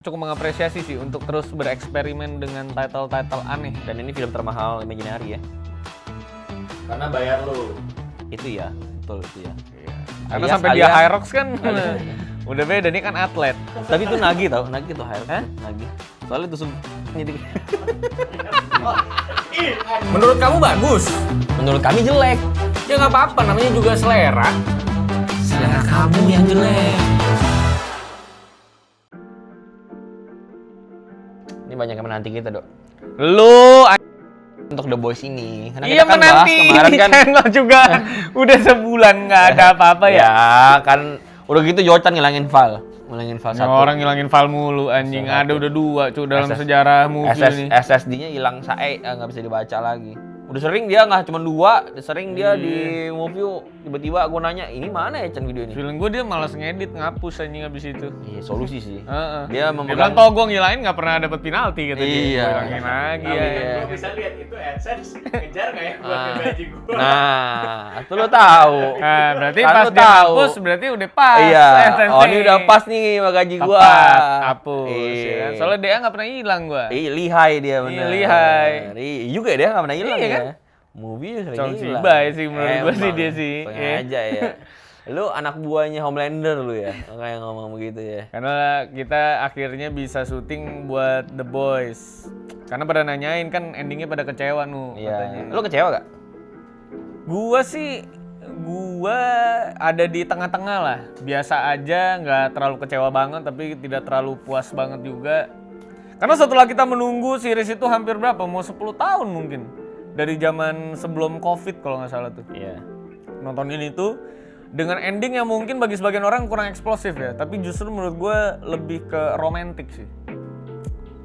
Cukup mengapresiasi sih untuk terus bereksperimen dengan title-title aneh. Dan ini film termahal Imaginary ya. Karena bayar lu. Itu ya, betul itu ya. Karena Alias- sampai dia alias- Hyrox kan alias- udah beda, nih kan atlet. Tapi itu Nagi tau, Nagi tuh Hyrox. Nagi. Soalnya itu nyidik. Menurut kamu bagus? Menurut kami jelek. Ya nggak apa-apa, namanya juga selera. Selera kamu yang jelek. Ini banyak yang menanti kita, Dok. Lu Untuk The Boys ini. Karena iya kita kan bahas menanti kemarin di kan. channel juga udah sebulan nggak ada apa-apa ya. Ya kan udah gitu Jordan ngilangin file. Ngilangin file Ya, satu. orang ngilangin file mulu anjing. Satu. Ada udah dua cuy dalam SS sejarah movie ini. SSD-nya hilang nggak bisa dibaca lagi. Udah sering dia nggak cuma 2, sering dia di movie tiba-tiba gue nanya ini mana ya Chan video ini? Film gue dia malas ngedit, ngapus anjing abis itu. Iya solusi sih. Heeh. Dia Dia memegang. bilang toh gue ngilangin nggak pernah dapet penalti kata dia. Iya. Gue hilangin lagi Iya. ya. Gue bisa lihat itu AdSense ngejar nggak ya buat gaji gue. Nah, itu lo tahu. Nah, berarti Kan pas lu dia tahu. hapus berarti udah pas. Iya. SNC. Oh ini udah pas nih sama gaji gua. Tepat, hapus. Iya. Ya. Soalnya dia nggak pernah hilang gua. Lihai dia bener. Iya, lihai. Iya juga dia nggak pernah hilang Iya ya. kan? Movie sering Cong hilang. Cibai sih menurut gua sih Emang, dia sih. Sengaja ya. Lu anak buahnya Homelander lu ya, kayak ngomong begitu ya. Karena kita akhirnya bisa syuting buat The Boys. Karena pada nanyain kan endingnya pada kecewa katanya. Iya. Lu kecewa gak? Gua ada di tengah-tengah lah. Biasa aja, nggak terlalu kecewa banget tapi tidak terlalu puas banget juga. Karena setelah kita menunggu series itu hampir berapa? Mau 10 tahun mungkin. Dari zaman sebelum Covid kalau nggak salah tuh. Iya. Nonton ini tuh dengan ending yang mungkin bagi sebagian orang kurang eksplosif ya, tapi justru menurut gue lebih ke romantik sih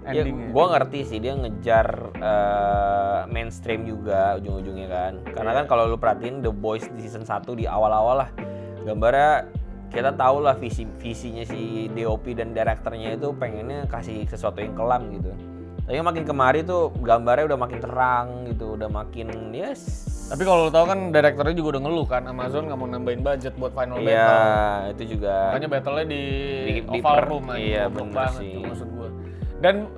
Ya, endingnya. gua ngerti sih dia ngejar mainstream juga ujung-ujungnya kan. Karena kan kalau lu perhatiin The Boys di season 1 di awal-awal lah gambarnya kita tahu lah visinya si DOP dan direkturnya itu pengennya kasih sesuatu yang kelam gitu. Tapi makin kemari tuh gambarnya udah makin terang gitu, udah makin Tapi kalau lo tau kan direkturnya juga udah ngeluh kan Amazon nggak mau nambahin budget buat final battle. Iya, itu juga. Makanya battle-nya di Di oval per- room aja. iya, goblok bener banget sih. tuh maksud gue.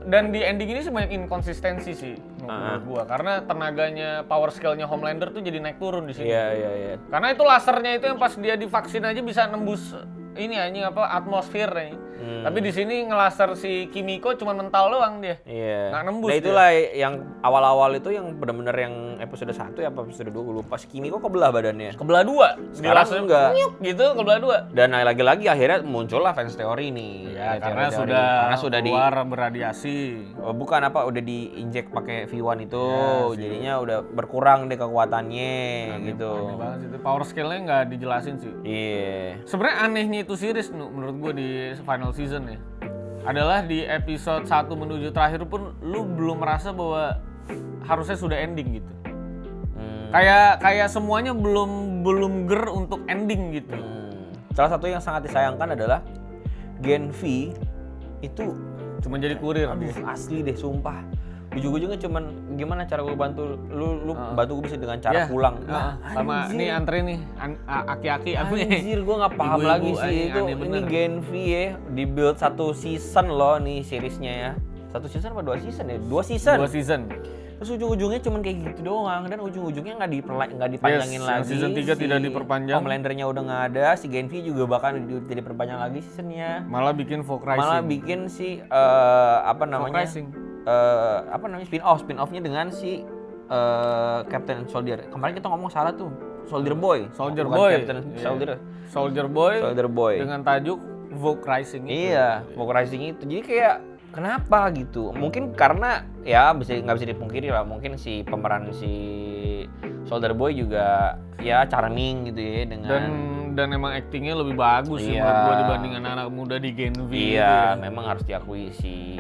Dan di ending ini sih banyak inkonsistensi sih menurut gue, karena tenaganya power skill-nya Homelander tuh jadi naik turun di sini. Iya. Karena itu lasernya itu yang pas dia divaksin aja bisa nembus ini anjing atmosfer nih. Tapi di sini ngelaser si Kimiko cuma mental doang dia. Iya. Nggak nembus Nah dia. itulah yang awal-awal itu yang benar-benar yang episode 1 ya apa episode 2 gue lupa. Si Kimiko kebelah badannya. Kebelah dua. Sekarang Dilaser enggak. nyuk gitu kebelah dua. Dan lagi-lagi akhirnya muncullah fans teori nih. Ya, Ya, karena teori-teori. sudah keluar berradiasi. Bukan apa udah diinjek pakai V1 itu. Ya, Jadinya udah berkurang deh kekuatannya gitu. Aneh banget sih itu. Power skill-nya nggak dijelasin sih. Iya. Sebenarnya anehnya itu series menurut gue di final season ya. Adalah di episode 1 menuju terakhir pun lu belum merasa bahwa harusnya sudah ending gitu. Kayak semuanya belum ger untuk ending gitu. Salah satu yang sangat disayangkan adalah Gen V itu Cuma jadi kurir dia. asli deh sumpah. Ujung-ujungnya cuman gimana cara gue bantu lu bantu gue bisa dengan cara Ya, pulang. sama anjir. nih antri nih aki-aki apa nih? Anjir gue gak paham Ibu-ibu, lagi sih itu aneh ini bener. Gen V ya di build 1 season loh nih seriesnya ya. 1 season apa 2 season ya? 2 season. 2 season. Terus ujung-ujungnya cuman kayak gitu doang dan ujung-ujungnya nggak dipanjangin Yes, lagi. yang season 3 tidak diperpanjang. Homelandernya udah nggak ada, si Gen V juga bahkan tidak diperpanjang lagi seasonnya. Malah bikin Folk Rising. Malah bikin si apa namanya? Rising. Spin-offnya dengan si Captain Soldier. Kemarin kita ngomong salah tuh. Soldier Boy. Soldier Bukan Boy. Captain Iya. Soldier. Soldier Boy. Boy. Dengan tajuk Folk Rising itu. Iya, Folk Rising itu. Jadi kayak kenapa gitu? Mungkin karena ya nggak bisa dipungkiri lah. Mungkin si pemeran si Soldier Boy juga ya charming gitu ya dengan. Dan emang aktingnya lebih bagus sih Iya. menurut gua dibanding anak muda di Gen V. gitu Iya, ya. memang harus diakui si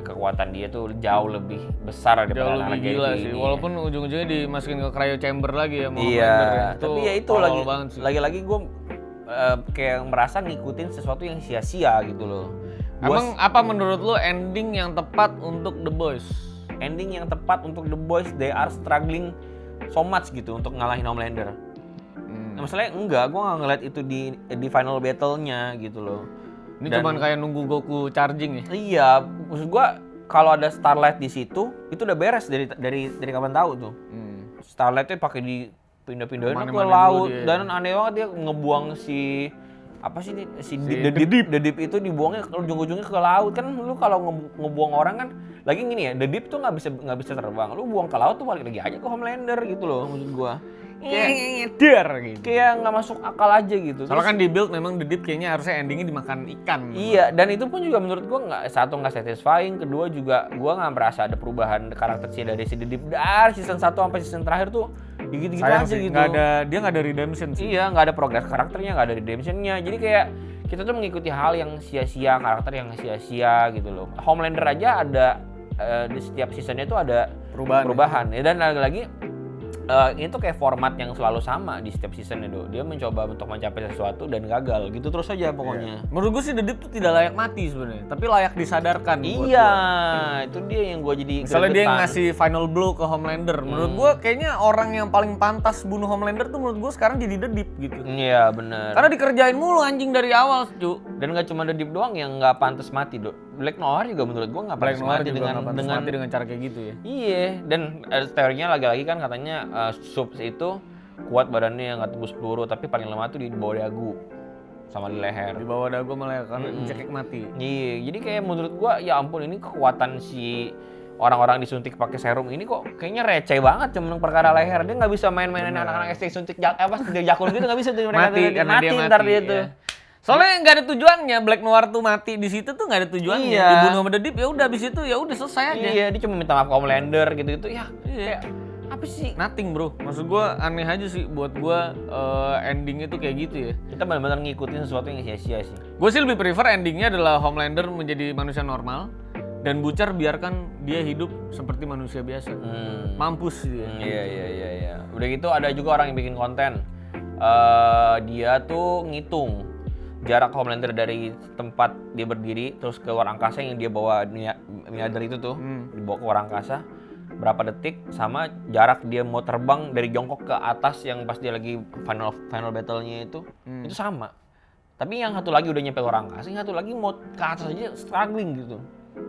kekuatan dia tuh jauh lebih besar daripada Jauh anak lebih Gen gila V sih. ini. Walaupun ujung-ujungnya dimasukin ke cryo chamber lagi ya mau Iya, Homelander ya. tapi ya itu tolol banget sih. lagi-lagi gue kayak merasa ngikutin sesuatu yang sia-sia gitu loh. Emang apa menurut lo ending yang tepat untuk The Boys? Ending yang tepat untuk The Boys, they are struggling so much gitu untuk ngalahin Homelander. Nah, masalahnya enggak, gue nggak ngeliat itu di final battle-nya gitu loh. Ini cuman kayak nunggu Goku charging ya. Iya, maksud gua kalau ada Starlight di situ itu udah beres dari kapan tahu tuh. Starlightnya pakai dipindah-pindahin ke laut dan aneh banget dia ngebuang si apa sih ini si the deep itu dibuangnya ujung-ujungnya ke laut kan. Lu kalau ngebuang orang kan lagi gini ya, the deep tuh nggak bisa terbang, lu buang ke laut tuh balik lagi aja ke Homelander gitu loh maksud gua. Kayak nggak masuk akal aja gitu. Soalnya kan di build memang The Deep kayaknya harusnya endingnya dimakan ikan. Iya, dan itu pun juga menurut gua nggak satisfying, kedua juga gua nggak merasa ada perubahan karakternya dari si The Deep dari season 1 sampai season terakhir tuh gitu-gitu aja sih, gitu. Dia nggak ada redemption sih. Iya, nggak ada progres karakternya, nggak ada redemptionnya. Jadi kayak kita tuh mengikuti hal yang sia-sia, karakter yang sia-sia gitu loh. Homelander aja ada di setiap seasonnya tuh ada perubahan. Ya, dan lagi-lagi ini tuh kayak format yang selalu sama di setiap season itu. Dia mencoba untuk mencapai sesuatu dan gagal gitu terus aja pokoknya. Menurut gue sih The Deep tuh tidak layak mati sebenarnya, tapi layak disadarkan. Iya, itu dia yang gue jadi misalnya dia ngasih final blow ke Homelander. Menurut gue kayaknya orang yang paling pantas bunuh Homelander tuh menurut gue sekarang jadi The Deep gitu. Iya benar. Karena dikerjain mulu anjing dari awal, cu. Dan nggak cuma The Deep doang yang nggak pantas mati, Black Noir juga menurut gue nggak pantas mati dengan cara kayak gitu ya. Iya, dan teorinya lagi-lagi kan katanya Subs itu kuat badannya yang nggak tembus peluru, tapi paling lemah tuh di bawah dagu sama di leher. Di bawah dagu malah karena cekik mati. Iya, jadi kayak menurut gua ya ampun ini kekuatan si orang-orang disuntik pakai serum ini kok kayaknya receh banget cuma perkara leher. Dia nggak bisa main-mainin anak-anak SD suntik jakun gitu nggak bisa tuh mereka mati ntar dia tuh. Soalnya nggak ada tujuannya, Black Noir tuh mati di situ tuh nggak ada tujuannya. Iya. Dibunuh sama The Deep ya udah, abis itu ya udah selesai aja. Iya, dia cuma minta maaf ke Homelander gitu-gitu ya. Iya. Apa sih? Nothing bro, maksud gue aneh aja sih buat gue endingnya tuh kayak gitu ya. Kita benar-benar ngikutin sesuatu yang sia-sia sih. Gue sih lebih prefer endingnya adalah Homelander menjadi manusia normal dan Butcher biarkan dia hidup seperti manusia biasa. Mampus dia. Iya. Udah gitu ada juga orang yang bikin konten. Dia tuh ngitung jarak Homelander dari tempat dia berdiri terus ke luar angkasa yang dia bawa Mjolnir itu tuh dibawa ke luar angkasa berapa detik sama jarak dia mau terbang dari jongkok ke atas yang pas dia lagi final battle-nya itu sama. Tapi yang satu lagi udah nyampe luar angkasa, yang satu lagi mau ke atas aja struggling gitu.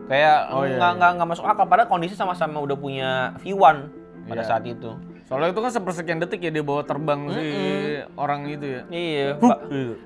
Kayak nggak masuk akal padahal kondisi sama-sama udah punya V1 pada saat itu. Soalnya itu kan sepersekian detik ya dia bawa terbang si orang itu ya. Iya.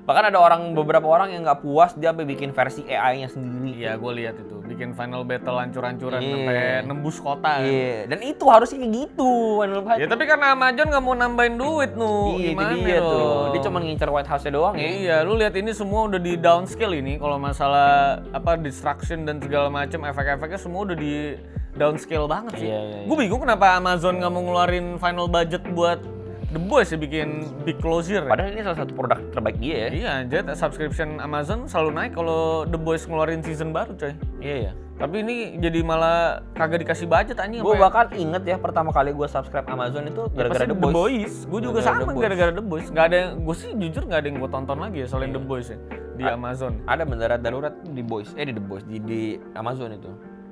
Bahkan ada beberapa orang yang nggak puas dia sampai bikin versi AI-nya sendiri. Iya, gue lihat itu. Bikin final battle hancur-hancuran sampai nembus kota. Iya. Dan itu harusnya kayak gitu final battle. Ya tapi karena Amazon nggak mau nambahin duit gimana dia tuh. Dia cuma ngincer White House-nya doang ya. Iya, lu lihat ini semua udah di downscale ini. Kalau masalah destruction dan segala macam efek-efeknya semua udah di downscale banget sih. Iya. Gue bingung kenapa Amazon nggak mau ngeluarin final budget buat The Boys ya bikin big closure. Padahal ini salah satu produk terbaik dia ya. Iya, jadi subscription Amazon selalu naik kalau The Boys ngeluarin season baru, coy. Iya. Tapi ini jadi malah kagak dikasih budget anjing. Gue bahkan inget ya pertama kali gue subscribe Amazon itu gara-gara The Boys. Gue juga sama gara-gara The Boys. Gak ada, gue sih jujur gak ada yang gue tonton lagi ya selain The Boys ya di Amazon. Ada mendarat darurat di Boys, di The Boys di Amazon itu.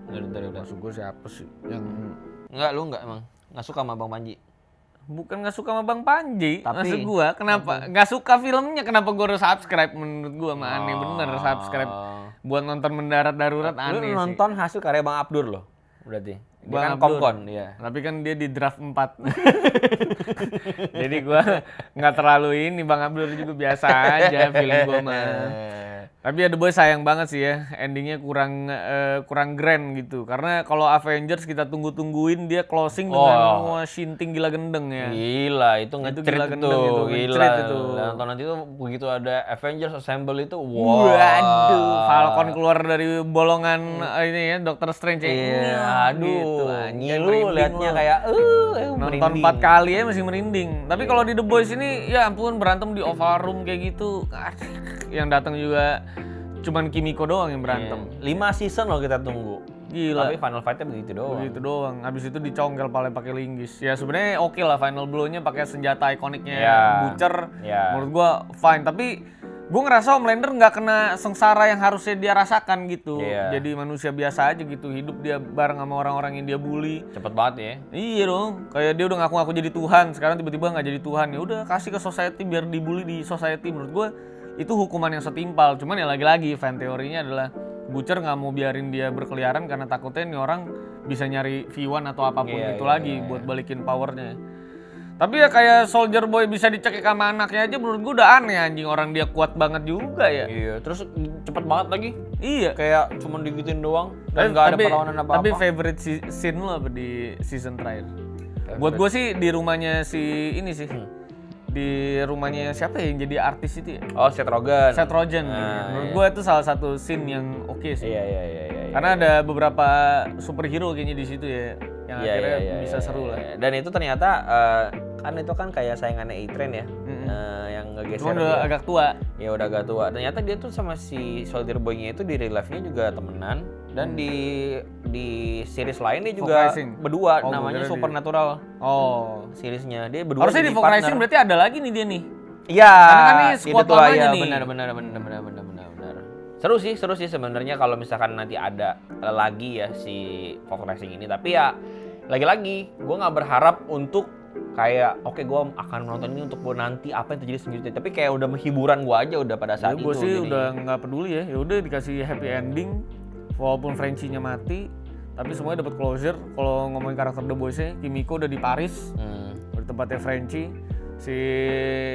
Darurat. Maksud gue siapa sih yang enggak, lu enggak emang nggak suka sama Bang Panji? Bukan nggak suka sama Bang Panji, tapi maksud gue kenapa nggak suka filmnya, kenapa gue harus subscribe? Menurut gue mah aneh bener subscribe buat nonton mendarat darurat aneh sih. Lu nonton hasil karya Bang Abdur loh berarti. Dia Bang kan Abdur. Komkon, iya. Tapi kan dia di draft 4. Jadi gue nggak terlalu ini, Bang Abdur juga biasa aja film gue mah. Tapi ya The Boys sayang banget sih ya, endingnya kurang grand gitu. Karena kalau Avengers kita tungguin dia closing dengan shinting gila gendeng ya. Gila, itu ngecerit itu. Gila. Nonton nanti tuh begitu ada Avengers Assemble itu, waduh, Falcon keluar dari bolongan ini ya, Doctor Strange ya. Iya, aduh, gitu. ngilu liatnya kayak nonton 4 kali ya masih merinding. Tapi kalau di The Boys ini ya ampun, berantem di oval room kayak gitu. Yang datang juga cuman Kimiko doang yang berantem. 5 season loh kita tunggu. Gila. Tapi final fight-nya begitu doang. Begitu doang. Habis itu dicongkel pakai linggis. Ya sebenarnya oke lah final blow-nya pakai senjata ikoniknya Butcher. Menurut gua fine, tapi gua ngerasa Homelander nggak kena sengsara yang harusnya dia rasakan gitu. Jadi manusia biasa aja gitu. Hidup dia bareng sama orang-orang yang dia bully. Cepet banget ya. Iya dong. Kayak dia udah ngaku-ngaku jadi Tuhan, sekarang tiba-tiba nggak jadi Tuhan. Ya udah kasih ke society biar dibully di society. Menurut gua itu hukuman yang setimpal. Cuman ya lagi-lagi fan teorinya adalah Butcher nggak mau biarin dia berkeliaran karena takutnya nih orang bisa nyari V1 atau apapun itu lagi buat balikin powernya. Tapi ya kayak Soldier Boy bisa dicekik sama anaknya aja menurut gue udah aneh anjing, orang dia kuat banget juga ya. Iya, terus cepet banget lagi. Iya. Kayak cuma digituin doang dan nggak ada perlawanan apa-apa. Tapi favorite scene lo apa di season terakhir? Buat gue sih di rumahnya si ini sih. Di rumahnya siapa ya yang jadi artis itu ya? Oh, Seth Rogen. Seth Rogen. Menurut gue itu salah satu scene yang oke sih. Iya. Karena ada beberapa superhero kayaknya di situ ya yang akhirnya bisa seru lah. Dan itu ternyata kan itu kan kayak saingannya A-Train ya. Yang ngegeser Cuma udah agak tua. Ya udah agak tua. Ternyata dia tuh sama si Soldier Boy-nya itu di real life-nya juga temenan dan di series lain dia juga Folk Rising. berdua Oh, namanya gua kira Supernatural. Oh. Seriesnya dia berdua. Harusnya di jadi Folk partner. Rising berarti ada lagi nih dia nih. Iya. Karena kan ini squad itu lamanya ya, nih. benar. Seru sih sebenarnya kalau misalkan nanti ada lagi ya si Folk Racing ini. Tapi ya lagi-lagi gue nggak berharap untuk kayak oke gue akan menonton ini untuk nanti apa yang terjadi selanjutnya. Tapi kayak udah hiburan gue aja udah pada saat itu. Gue sih jadi. udah nggak peduli ya. Ya udah dikasih happy ending, walaupun Frenchie-nya mati, tapi semuanya dapat closure. Kalau ngomongin karakter The Boys-nya, Kimiko udah di Paris, di tempatnya Frenchie. Si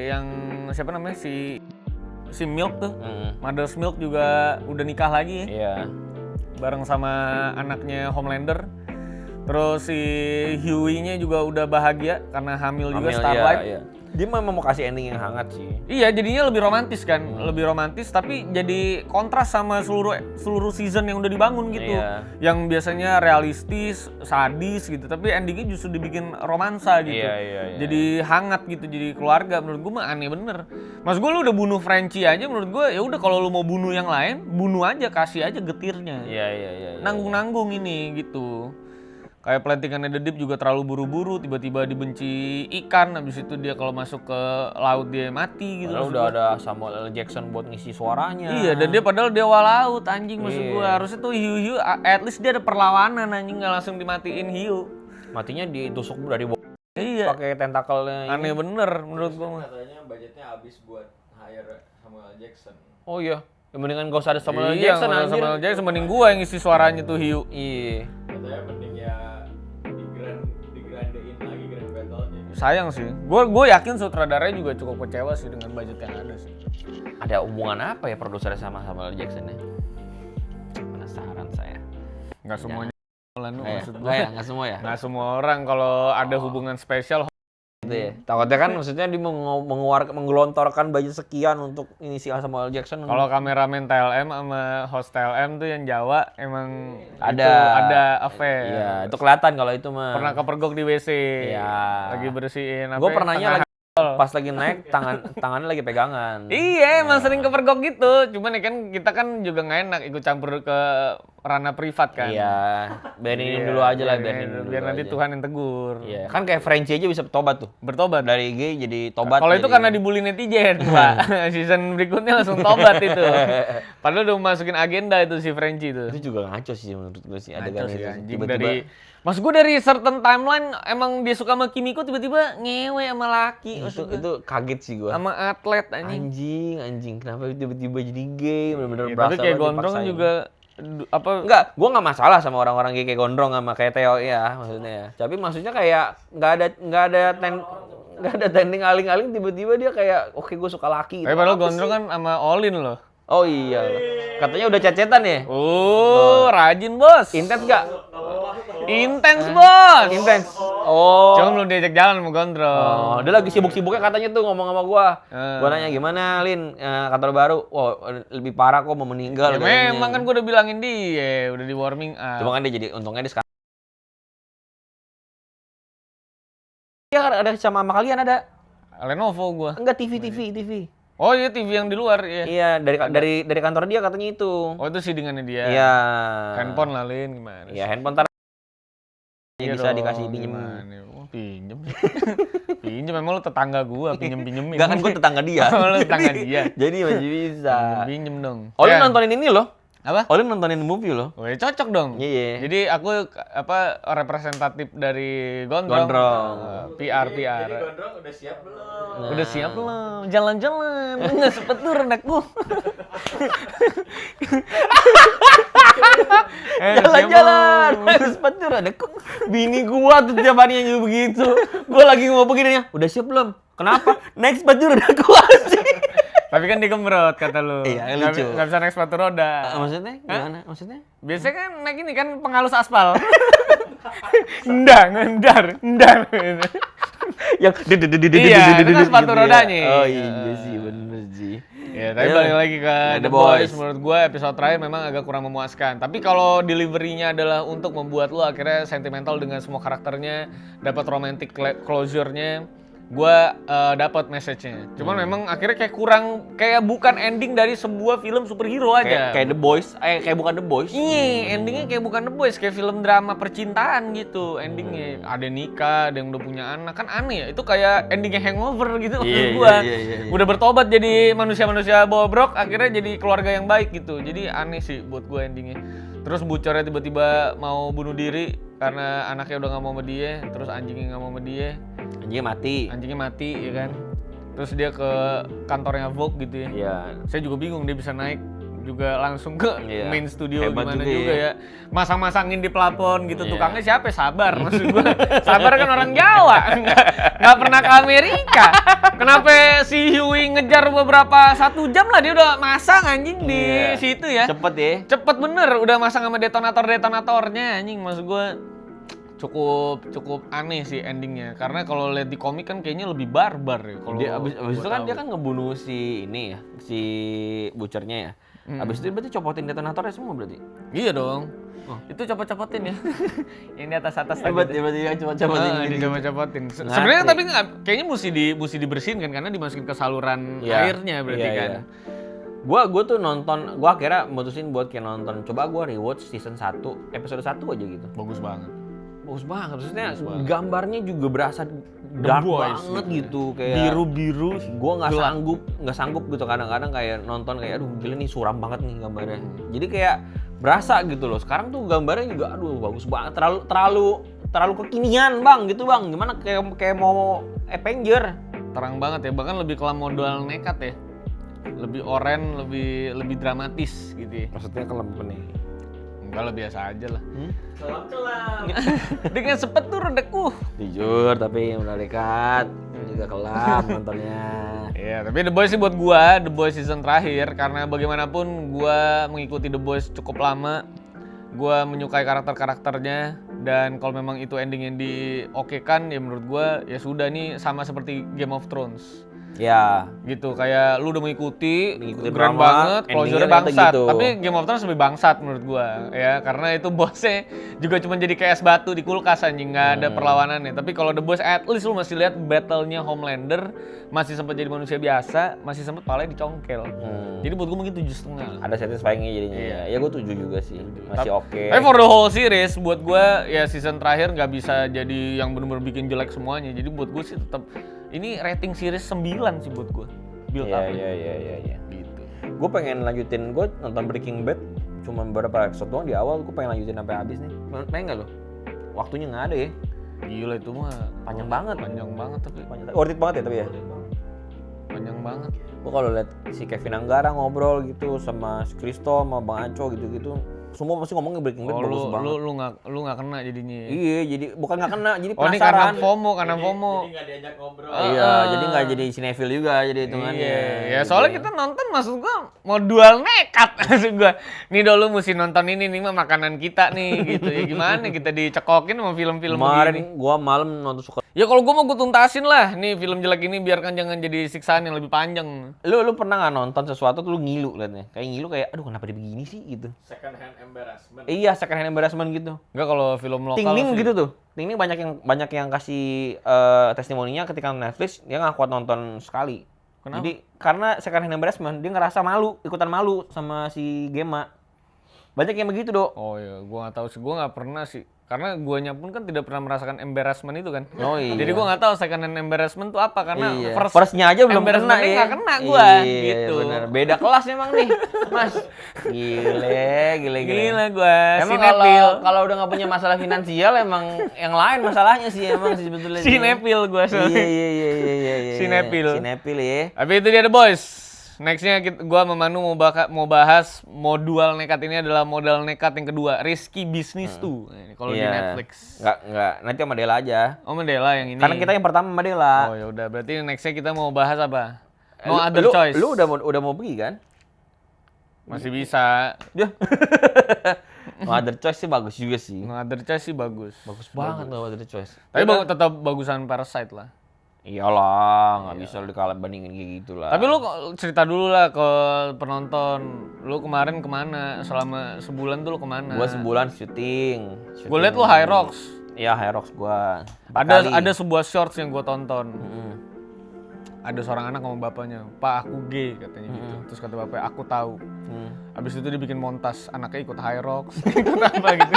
yang siapa namanya si Milk tuh, Mother's Milk juga udah nikah lagi ya. Iya. Bareng sama anaknya Homelander. Terus si Huey-nya juga udah bahagia karena hamil juga Starlight. Iya. Dia memang mau kasih ending yang hangat sih. Iya, jadinya lebih romantis kan, lebih romantis tapi jadi kontras sama seluruh season yang udah dibangun gitu. Iya. Yang biasanya realistis, sadis gitu, tapi endingnya justru dibikin romansa gitu. Iya. Jadi hangat gitu, jadi keluarga. Menurut gue mah aneh bener. Mas gue lu udah bunuh Frenchie aja, menurut gue ya udah kalau lu mau bunuh yang lain, bunuh aja, kasih aja getirnya. Iya. Nanggung-nanggung ini gitu. Kayak pelantikannya The Deep juga terlalu buru-buru, tiba-tiba dibenci ikan, habis itu dia kalau masuk ke laut dia mati gitu. Padahal udah ada Samuel L. Jackson buat ngisi suaranya. Iya, dan dia padahal dewa laut anjing maksud gua. Harusnya tuh hiu at least dia ada perlawanan anjing, nggak langsung dimatiin hiu. Matinya ditusuk dari bawah Iya. pakai tentakelnya. Aneh bener menurut gua mah. Katanya budgetnya habis buat hire Samuel L. Jackson. Oh iya. Ya, mendingan gak usah ada Samuel L. Iya, Jackson nggak anjir. Samuel L. Jackson mending gua yang ngisi suaranya tuh hiu. Iya. Katanya mending ya digrandein lagi grand battle-nya. Sayang sih. Gua yakin sutradaranya juga cukup kecewa sih dengan budget yang ada sih. Ada hubungan apa ya produsernya sama Samuel L. Jackson ya? Penasaran saya. Nggak semuanya Nolan tuh maksud gua. Enggak ya, enggak semua ya? Nggak semua orang kalau ada hubungan spesial. Gitu ya. Takutnya kan maksudnya dia menggelontorkan budget sekian untuk inisial Samuel L. Jackson. Kalau kameramen TLM sama host TLM tuh yang Jawa emang Ada. itu ada affair. Iya, itu kelihatan kalau itu mah. Pernah kepergok di WC. Iya. Lagi bersihin apa? Gue pernahnya tengah- lagi pas lagi naik tangannya lagi pegangan. Iya, emang sering kepergok gitu. Cuman ya kan kita kan juga nggak enak ikut campur ke ranah privat kan. Iya, biarin Iya, dulu aja lah, biarin dulu biar nanti aja. Tuhan yang tegur. Iya, kan kayak Frenchie aja bisa tobat tuh. Bertobat. Dari gay jadi tobat. Kalau itu jadi- karena dibully netizen, Pak. Season berikutnya langsung tobat itu. Padahal udah masukin agenda itu si Frenchie itu. itu juga ngaco sih menurut gue sih adegan Ngaco sih, itu. anjing. Tiba-tiba Dari maksud gue dari certain timeline emang dia suka sama Kimiko tiba-tiba ngewe sama laki itu kaget sih gue. sama atlet anjing. Anjing kenapa tiba-tiba jadi gay bener-bener Ya, berasa tapi kayak banget gondrong dipaksain. juga apa Enggak, gue nggak masalah sama orang-orang gay kayak gondrong sama kayak Theo ya maksudnya ya. Tapi maksudnya kayak nggak ada tending aling-aling tiba-tiba dia kayak oke gue suka laki. tapi padahal gondrong kan sama Olin loh. Oh iya, katanya udah cecetan ya? Rajin bos. Intens nggak? Intens bos. Intens. Oh. Cuma belum diajak jalan sama gondrong. Oh, dia lagi sibuk-sibuknya katanya tuh ngomong sama gua. Eh. Gua nanya gimana, Lin? Kantor baru. Wah, lebih parah kok mau meninggal. Ya katanya. memang kan gue udah bilangin dia, udah di warming up. Cuma kan dia jadi untungnya dia sekarang. Iya, ada sama kalian ada. Lenovo gua. Enggak TV. Oh iya TV yang di luar ya. Iya, dari kantor dia katanya itu. Oh itu sidingannya dia. Iya. Handphone lah Lin gimana? Iya, handphone tar Iya bisa dong, dikasih pinjem. gimana? Oh, pinjem. Pinjem emang lu tetangga gua, pinjem-pinjemin. Enggak kan gua tetangga dia. Oh, lu tetangga dia. Jadi masih bisa. Pinjem dong. Oh, lu Ya, nontonin ini loh. Apa? Olin nontonin movie loh. Wih, cocok dong. Iya. Jadi aku representatif dari Gondrong. Gondrong. PR. Jadi Gondrong udah siap belum? Udah siap belum? Jalan-jalan. Nggak sepetur anakku. Jalan-jalan. Sepatu adekku. Bini gua tuh tiap hari yang begitu. Gua lagi mau begini ya. Udah siap belum? Kenapa? Naik sepatu adekku sih. Tapi kan digembrot kata lu. Iya, Nggak lucu. nggak bisa naik sepatu roda. Maksudnya? Gimana? Maksudnya? Biasanya kan naik ini kan pengalus aspal. Ndar. Yang Iya, itu kan sepatu gitu ya. rodanya. Oh iya sih, bener sih. Ya, tapi balik lagi ke The The Boys. Boys. Menurut gue episode terakhir memang agak kurang memuaskan. Tapi kalau delivery-nya adalah untuk membuat lu akhirnya sentimental dengan semua karakternya, dapat romantic closure-nya, gue dapat message-nya. Cuman memang akhirnya kayak bukan ending dari sebuah film superhero aja. Kayak The Boys, kayak bukan The Boys. Iya, endingnya kayak bukan The Boys, kayak film drama percintaan gitu endingnya. Ada nikah, ada yang udah punya anak, kan aneh ya. Itu kayak endingnya Hangover gitu menurut gua. Iya. Udah bertobat jadi manusia-manusia bobrok, akhirnya jadi keluarga yang baik gitu. Jadi aneh sih buat gua endingnya. Terus Butchernya tiba-tiba mau bunuh diri karena anaknya udah gak mau sama dia, terus anjingnya gak mau sama dia. Anjingnya mati ya kan. Terus dia ke kantornya Vogue gitu ya. Iya. Saya juga bingung dia bisa naik juga langsung ke Iya. main studio Hebat gimana juga juga ya. ya. Masang-masangin di plafon gitu. Iya. Tukangnya siapa ya? Sabar maksud gua. Sabar kan orang Jawa, nggak pernah ke Amerika. Kenapa si Huey ngejar beberapa 1 jam lah dia udah masang anjing di Iya. situ ya. Cepet ya. Cepet bener udah masang sama detonatornya anjing maksud gua. Cukup aneh sih endingnya karena kalau lihat di komik kan kayaknya lebih barbar ya kalau Dia abis gua itu kan tahu. dia kan ngebunuh si ini ya, si Butchernya ya. Abis itu berarti copotin detonatornya semua berarti. Iya dong. Oh. Itu copot-copotin ya. Yang di atas Hebat tadi. ya copotin. Dicopot-copotin. Ngantri. Sebenarnya tapi kayaknya mesti dibersihin kan karena dimasukin ke saluran Iya. airnya berarti Iya, kan. iya. Gua tuh nonton, gua akhirnya mutusin buat kayak nonton. Coba gua rewatch season 1, episode 1 aja gitu. Bagus banget. Bagus banget, maksudnya gambarnya juga berasa dark Boys banget gitu. gitu, kayak Biru-biru. gue nggak sanggup gitu kadang-kadang kayak nonton kayak aduh gila nih suram banget nih gambarnya. Jadi kayak berasa gitu loh. Sekarang tuh gambarnya juga aduh bagus banget, terlalu kekinian bang gitu bang. Gimana kayak mau Avenger. Terang banget ya, bahkan lebih kelam modal nekat ya. Lebih oren, lebih dramatis gitu ya. Maksudnya kelam nih. Enggak lah biasa aja lah. Kelam-kelam. Dengan sepetur redekku. Jujur tapi udah dekat juga kelam nontonnya. Iya, tapi The Boys sih buat gua, The Boys season terakhir karena bagaimanapun gua mengikuti The Boys cukup lama. Gua menyukai karakter-karakternya dan kalau memang itu ending yang diokekan ya menurut gua ya sudah nih sama seperti Game of Thrones. Ya. Gitu, kayak lu udah mengikuti drama, keren banget, closure-nya endingnya ternyata bangsat. gitu. Tapi Game of Thrones lebih bangsat menurut gua ya karena itu bosnya juga cuma jadi kayak es batu di kulkas anjing, nggak ada perlawanannya. Tapi kalau The Boys at least lu masih lihat battle-nya Homelander, masih sempat jadi manusia biasa, masih sempat palanya dicongkel. Jadi buat gua mungkin 7,5. Ada satisfying-nya jadinya. Iya. Ya gue 7 juga sih. Masih oke. Tapi for the whole series buat gua ya season terakhir nggak bisa jadi yang benar-benar bikin jelek semuanya. Jadi buat gua sih tetap ini rating series 9 sih buat gua. Build up. Iya. Gitu. Gue pengen lanjutin, gue nonton Breaking Bad cuma beberapa episode doang di awal, gue pengen lanjutin sampai habis nih. Pengen nggak lo? Waktunya nggak ada ya? Gila itu mah Panjang banget. panjang banget tapi Worth it banget ya tapi ya? panjang banget. Gue kalau lihat si Kevin Anggara ngobrol gitu sama si Kristo sama Bang Aco gitu-gitu, semua pasti ngomongnya Breaking Bad Oh, bagus banget. lu nggak kena jadinya. Iya, jadi bukan nggak kena, jadi Oh, ini karena penasaran. FOMO. Jadi nggak diajak ngobrol. Iya, jadi nggak jadi sinetfil juga jadi hitungannya. Iya, ya Gitu. soalnya kita nonton maksud gua mau dual nekat maksud gua. Nih dulu mesti nonton ini nih mah makanan kita nih gitu. Ya gimana kita dicekokin sama film-film begini. Kemarin gua malam nonton suka. Ya kalau gua mau gua tuntasin lah. Nih film jelek ini biarkan jangan jadi siksaan yang lebih panjang. Lu pernah nggak nonton sesuatu tuh lu ngilu liatnya? Kayak ngilu kayak aduh kenapa dia begini sih gitu. Second hand embarrassment. Iya, second hand embarrassment gitu. Enggak kalau film lokal Ting-Ning sih. gitu tuh. Ting-Ning banyak yang kasih testimoninya ketika Netflix dia nggak kuat nonton sekali. Kenapa? Jadi karena second hand embarrassment dia ngerasa malu, ikutan malu sama si Gema. Banyak yang begitu, Dok. Oh iya, gua nggak tahu sih, gua nggak pernah sih. Karena guanya pun kan tidak pernah merasakan embarrassment itu kan. Oh iya. Jadi gua nggak tahu second hand embarrassment itu apa karena Iya. first First-nya aja belum kena embarrassment-nya ya. nggak kena gua Iya, gitu. Bener. Beda kelas emang nih, Mas. Gile. Gila gua, Emang sinepil. kalau udah nggak punya masalah finansial emang yang lain masalahnya sih emang sih sebetulnya. Sinepil gua soalnya. Iya. Sinepil. Sinepil ya. Tapi itu dia The Boys. Nextnya gua sama Manu mau bahas modal nekat ini adalah modal nekat yang kedua, Risky Business 2. Ini kalau di Netflix. Nggak. Nanti sama Dela aja. Oh, Mandela yang ini. Karena kita yang pertama sama Dela. Oh ya udah, berarti nextnya kita mau bahas apa? No Lu- Other lu- Choice. Lu udah mau pergi kan? Masih bisa. Ya. No Other Choice sih bagus juga sih. No Other Choice sih bagus. Bagus banget No Other Choice. Tapi tetap bagusan Parasite lah. Iyalah, nggak bisa dikalah bandingin kayak gitu lah. Tapi lu cerita dulu lah ke penonton. Lu kemarin kemana? Selama sebulan tuh lu kemana? Gua sebulan syuting. Gue liat lu High Rocks. Iya, High Rocks gua. 4 kali. Ada sebuah shorts yang gue tonton. Mm. Ada seorang anak sama bapaknya, "Pak, aku gay," katanya gitu. Terus kata bapaknya, "Aku tahu." Abis itu dibikin montas, anaknya ikut High Rocks, ikut apa gitu.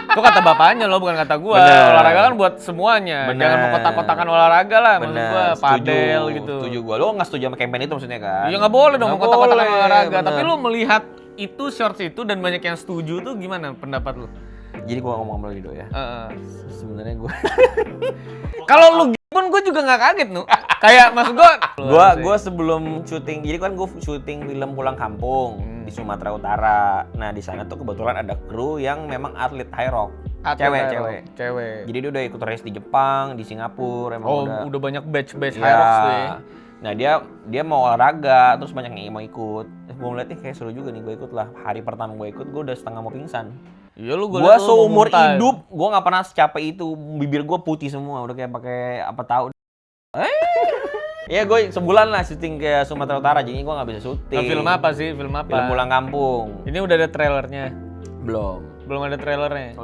Itu kata bapaknya loh, bukan kata gua. Bener. Olahraga kan buat semuanya. Bener. Jangan mengkotak-kotakan olahraga lah, maksud Bener, gua. Padel gitu. Setuju gua. Lu nggak setuju sama campaign itu maksudnya kan? Iya nggak boleh dong Nggak mengkotak-kotakan boleh, olahraga. bener. Tapi lu melihat itu shorts itu dan banyak yang setuju tuh gimana pendapat lu? Jadi gua ngomong sama lu Lido ya. Sebenarnya gua Kalau lu pun gua juga nggak kaget nu. Kayak maksud gua sebelum syuting, jadi kan gua syuting film Pulang Kampung di Sumatera Utara. Nah, di sana tuh kebetulan ada kru yang memang atlet high rock. Cewek. Jadi dia udah ikut race di Jepang, di Singapura, emang Oh, udah. udah banyak batch Iya. High Rocks tuh ya. Nah, dia mau olahraga, terus banyak yang mau ikut. Gue ngeliat kayak seru juga nih, gue ikut lah. Hari pertama gue ikut, gue udah setengah mau pingsan. Iya lu Gue liat lu seumur muntah. hidup, gue nggak pernah secapek itu. Bibir gue putih semua, udah kayak pakai apa tahu. Iya, gue sebulan lah syuting ke Sumatera Utara, jadi gue nggak bisa syuting. Nah, film apa sih? Film apa? Film Pulang Kampung. Ini udah ada trailernya. Belum Ada trailernya.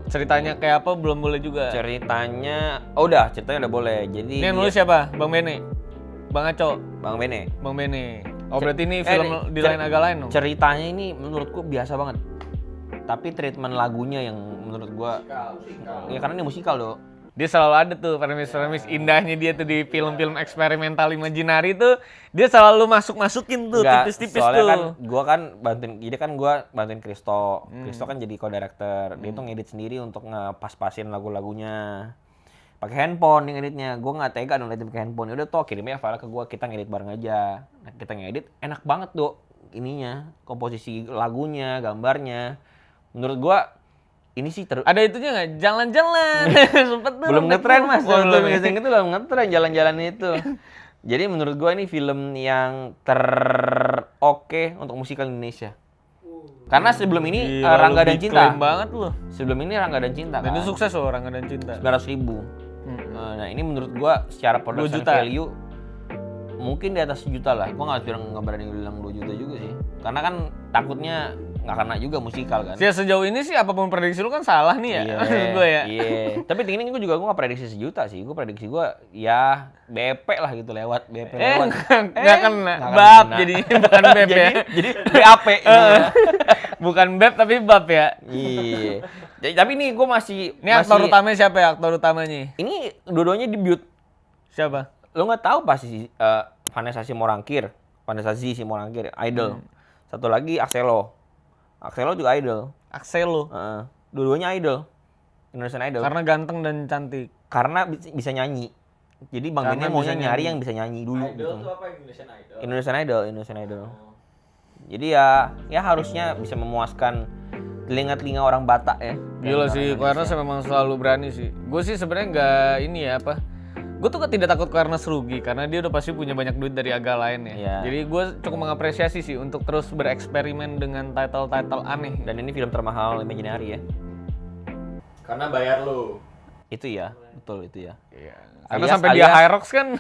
Ceritanya kayak apa belum boleh juga. Ceritanya udah boleh. Jadi Ini yang nulis siapa? Bang Bene. Bang Aco. Bang Bene. Bang Bene. Oh, berarti ini film di lain agak lain dong. Ceritanya ini menurutku biasa banget. Tapi treatment lagunya yang menurut gua ya karena ini musikal, Dok. Dia selalu ada tuh premis-premis indahnya dia tuh di film-film eksperimental imaginary tuh dia selalu masuk-masukin tuh Enggak, tipis-tipis soalnya tuh. kan gua kan bantuin Kristo. Kristo kan jadi co-director. Dia tuh ngedit sendiri untuk ngepas-pasin lagu-lagunya. Pakai handphone yang editnya. Gua nggak tega dong ngedit pakai handphone. Udah tuh kirimnya file ke gua, kita ngedit bareng aja. Nah, kita ngedit enak banget, Dok. Ininya, komposisi lagunya, gambarnya. Menurut gua ini sih Ada itunya nggak? Jalan-jalan. Sempet tuh. belum ngetren, Mas. Oh, belum. Yang itu belum ngetren jalan-jalan itu. Jadi menurut gua ini film yang oke untuk musikal Indonesia. Karena sebelum ini Gila, Rangga lu dan Cinta. diklaim banget lu. Sebelum ini Rangga dan Cinta Dan kan. itu sukses loh Rangga dan Cinta. 900.000. Nah, ini menurut gua secara production juta. value mungkin di atas 1 juta lah. Gua nggak berani bilang 2 juta juga sih. Karena kan takutnya nggak kena juga musikal kan. Sejauh ini sih apapun prediksi lu kan salah nih ya. Maksud gue ya. Iya. Tapi ini gue nggak prediksi 1 juta sih. Gue prediksi gue ya BP lah gitu lewat. BP lewat. Nggak kena. nggak Bab kena. jadi bukan beb ya. Jadi BAP. Bukan beb tapi bab ya. Iya. Tapi nih gue masih. Ini aktor utamanya siapa ya? Aktor utamanya. Ini dua-duanya debut. Siapa? Lo nggak tahu pasti Vanessa Simorangkir. Idol. Satu lagi Axelo juga idol. Axelo. Dua-duanya idol. Indonesian Idol. Karena ganteng dan cantik. Karena bisa nyanyi. Jadi Bang Karena Bene maunya bisa nyari nyanyi. yang bisa nyanyi dulu. Idol gitu. tuh apa? Indonesian Indonesian Idol. Idol. Jadi ya harusnya bisa memuaskan telinga-telinga orang Batak ya. Gila Dan sih, orang karena Indonesia. saya memang selalu berani sih. Gue sih sebenarnya nggak ini ya apa. Gue tuh tidak takut karena rugi, karena dia udah pasti punya banyak duit dari aga lain ya. Iya. Jadi gue cukup mengapresiasi sih untuk terus bereksperimen dengan title-title aneh. Dan ini film termahal Imaginary ya. Karena bayar lu. Itu ya, betul itu ya. Iya. Karena sampai dia High Rocks kan